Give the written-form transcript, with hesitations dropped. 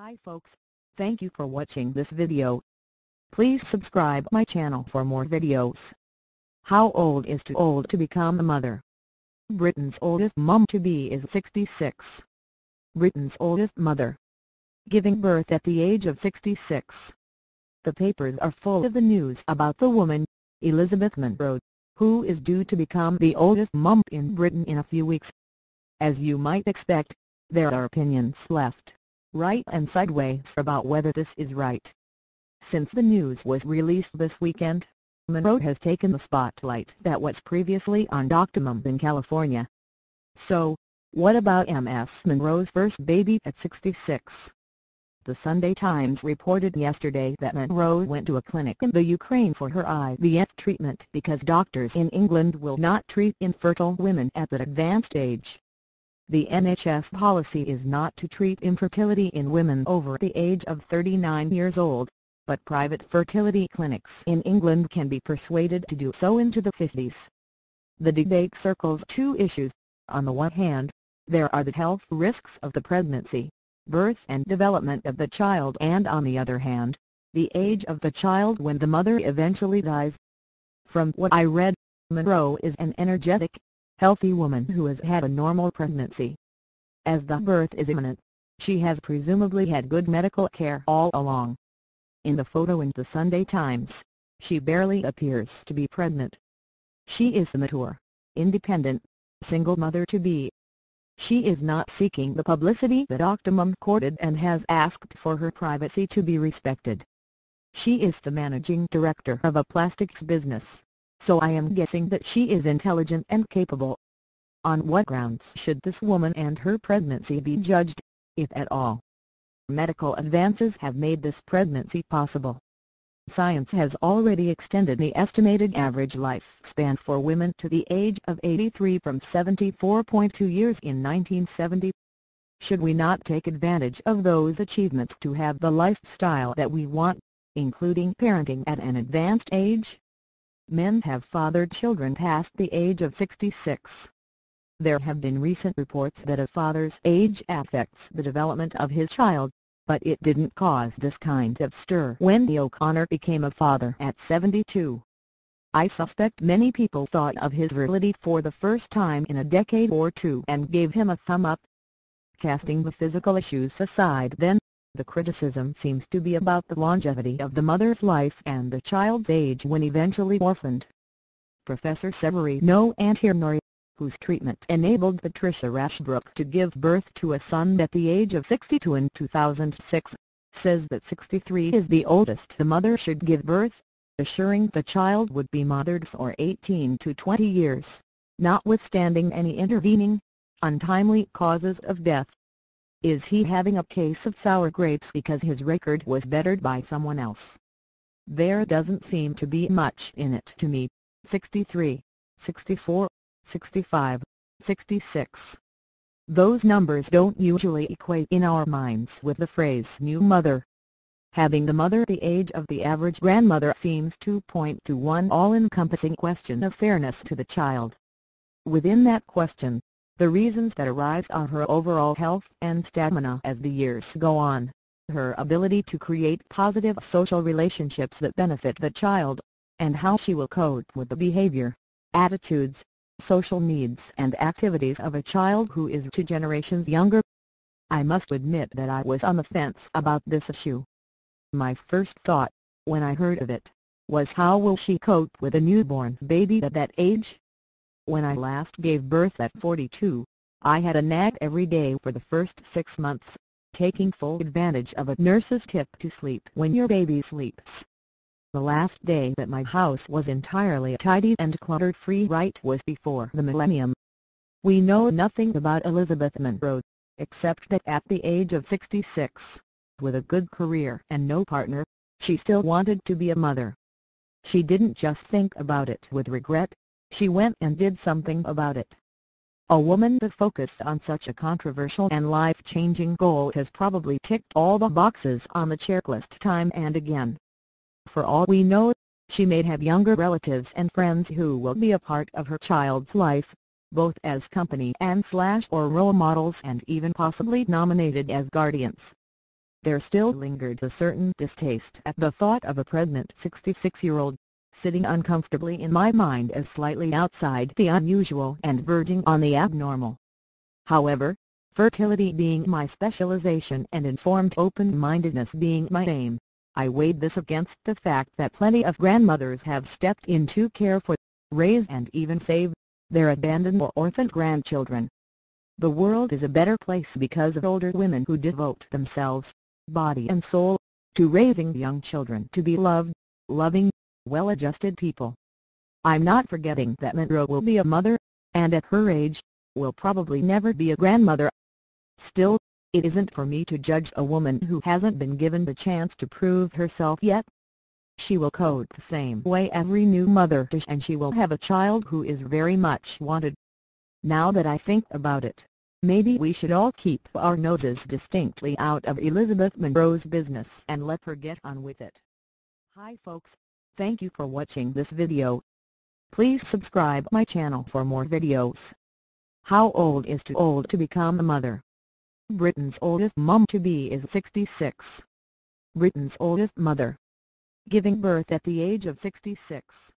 Hi folks, thank you for watching this video. Please subscribe my channel for more videos. How old is too old to become a mother? Britain's oldest mum-to-be is 66. Britain's oldest mother. Giving birth at the age of 66. The papers are full of the news about the woman, Ms Munro, who is due to become the oldest mum in Britain in a few weeks. As you might expect, there are opinions left, right and sideways about whether this is right. Since the news was released this weekend, Munro has taken the spotlight that was previously on OctoMom in California. So, what about Ms Munro's first baby at 66? The Sunday Times reported yesterday that Munro went to a clinic in the Ukraine for her IVF treatment because doctors in England will not treat infertile women at that advanced age. The NHS policy is not to treat infertility in women over the age of 39 years old, but private fertility clinics in England can be persuaded to do so into the 50s. The debate circles two issues. On the one hand, there are the health risks of the pregnancy, birth and development of the child, and on the other hand, the age of the child when the mother eventually dies. From what I read, Munro is an energetic, healthy woman who has had a normal pregnancy. As the birth is imminent, she has presumably had good medical care all along. In the photo in the Sunday Times, she barely appears to be pregnant. She is a mature, independent, single mother-to-be. She is not seeking the publicity that OctoMom courted and has asked for her privacy to be respected. She is the managing director of a plastics business, so I am guessing that she is intelligent and capable. On what grounds should this woman and her pregnancy be judged, if at all? Medical advances have made this pregnancy possible. Science has already extended the estimated average lifespan for women to the age of 83 from 74.2 years in 1970. Should we not take advantage of those achievements to have the lifestyle that we want, including parenting at an advanced age? Men have fathered children past the age of 66. There have been recent reports that a father's age affects the development of his child, but it didn't cause this kind of stir when O'Connor became a father at 72. I suspect many people thought of his virility for the first time in a decade or two and gave him a thumb up. Casting the physical issues aside then, the criticism seems to be about the longevity of the mother's life and the child's age when eventually orphaned. Professor Severino Antinori, whose treatment enabled Patricia Rashbrook to give birth to a son at the age of 62 in 2006, says that 63 is the oldest the mother should give birth, assuring the child would be mothered for 18 to 20 years, notwithstanding any intervening, untimely causes of death. Is he having a case of sour grapes because his record was bettered by someone else? There doesn't seem to be much in it to me. 63, 64, 65, 66. Those numbers don't usually equate in our minds with the phrase new mother. Having the mother the age of the average grandmother seems to point to one all-encompassing question of fairness to the child. Within that question, the reasons that arise are her overall health and stamina as the years go on, her ability to create positive social relationships that benefit the child, and how she will cope with the behavior, attitudes, social needs and activities of a child who is 2 generations younger. I must admit that I was on the fence about this issue. My first thought, when I heard of it, was how will she cope with a newborn baby at that age? When I last gave birth at 42, I had a nag every day for the first 6 months, taking full advantage of a nurse's tip to sleep when your baby sleeps. The last day that my house was entirely tidy and clutter-free was before the millennium. We know nothing about Ms Munro, except that at the age of 66, with a good career and no partner, she still wanted to be a mother. She didn't just think about it with regret, she went and did something about it. A woman that focused on such a controversial and life-changing goal has probably ticked all the boxes on the checklist time and again. For all we know, she may have younger relatives and friends who will be a part of her child's life, both as company and/or role models and even possibly nominated as guardians. there still lingered a certain distaste at the thought of a pregnant 66-year-old, sitting uncomfortably in my mind as slightly outside the unusual and verging on the abnormal. However, fertility being my specialization and informed open-mindedness being my aim, I weighed this against the fact that plenty of grandmothers have stepped in to care for, raise and even save their abandoned or orphaned grandchildren. The world is a better place because of older women who devote themselves, body and soul, to raising young children to be loved, loving, well-adjusted people. I'm not forgetting that Munro will be a mother, and at her age, will probably never be a grandmother. Still, it isn't for me to judge a woman who hasn't been given the chance to prove herself yet. She will code the same way every new mother does, and she will have a child who is very much wanted. Now that I think about it, maybe we should all keep our noses distinctly out of Elizabeth Munro's business and let her get on with it. Hi folks, thank you for watching this video. Please subscribe my channel for more videos. How old is too old to become a mother? Britain's oldest mum-to-be is 66. Britain's oldest mother, giving birth at the age of 66.